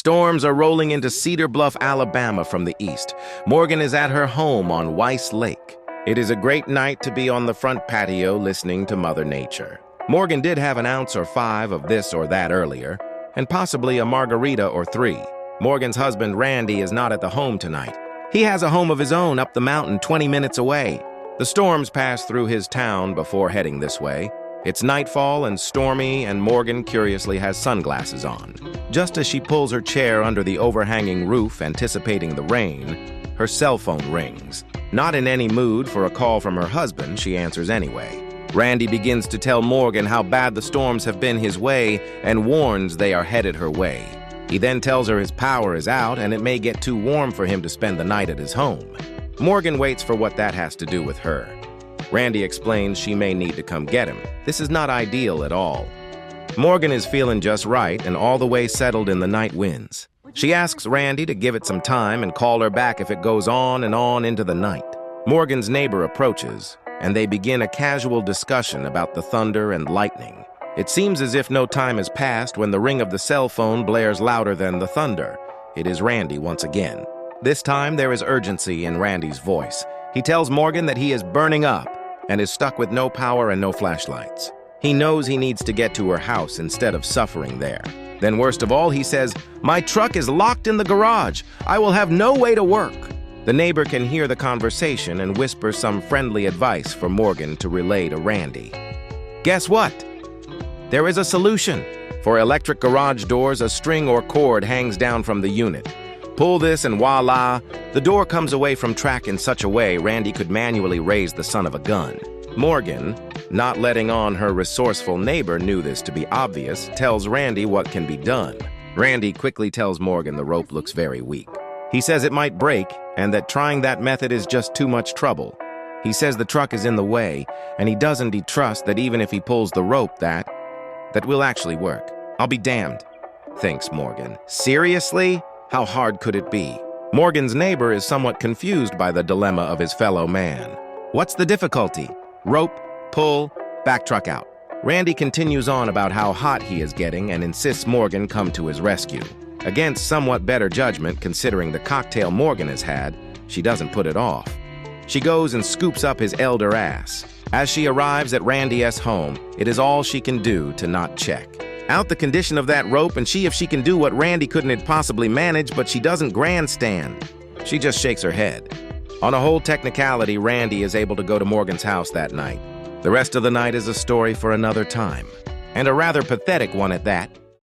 Storms are rolling into Cedar Bluff, Alabama from the east. Morgan is at her home on Weiss Lake. It is a great night to be on the front patio listening to Mother Nature. Morgan did have an ounce or 5 of this or that earlier, and possibly a margarita or 3. Morgan's husband, Randy, is not at the home tonight. He has a home of his own up the mountain 20 minutes away. The storms pass through his town before heading this way. It's nightfall and stormy, and Morgan curiously has sunglasses on. Just as she pulls her chair under the overhanging roof, anticipating the rain, her cell phone rings. Not in any mood for a call from her husband, she answers anyway. Randy begins to tell Morgan how bad the storms have been his way and warns they are headed her way. He then tells her his power is out and it may get too warm for him to spend the night at his home. Morgan waits for what that has to do with her. Randy explains she may need to come get him. This is not ideal at all. Morgan is feeling just right and all the way settled in the night winds. She asks Randy to give it some time and call her back if it goes on and on into the night. Morgan's neighbor approaches, and they begin a casual discussion about the thunder and lightning. It seems as if no time has passed when the ring of the cell phone blares louder than the thunder. It is Randy once again. This time there is urgency in Randy's voice. He tells Morgan that he is burning up and is stuck with no power and no flashlights. He knows he needs to get to her house instead of suffering there. Then worst of all, he says, "My truck is locked in the garage. I will have no way to work." The neighbor can hear the conversation and whispers some friendly advice for Morgan to relay to Randy. Guess what? There is a solution. For electric garage doors, a string or cord hangs down from the unit. Pull this and voila, the door comes away from track in such a way Randy could manually raise the son of a gun. Morgan, not letting on her resourceful neighbor knew this to be obvious, tells Randy what can be done. Randy quickly tells Morgan the rope looks very weak. He says it might break and that trying that method is just too much trouble. He says the truck is in the way and he doesn't trust that even if he pulls the rope that will actually work. I'll be damned, thinks Morgan. Seriously? How hard could it be? Morgan's neighbor is somewhat confused by the dilemma of his fellow man. What's the difficulty? Rope, pull, back truck out. Randy continues on about how hot he is getting and insists Morgan come to his rescue. Against somewhat better judgment considering the cocktail Morgan has had, she doesn't put it off. She goes and scoops up his elder ass. As she arrives at Randy's home, it is all she can do to not check out the condition of that rope and see if she can do what Randy couldn't possibly manage, but she doesn't grandstand. She just shakes her head. On a whole technicality, Randy is able to go to Morgan's house that night. The rest of the night is a story for another time, and a rather pathetic one at that.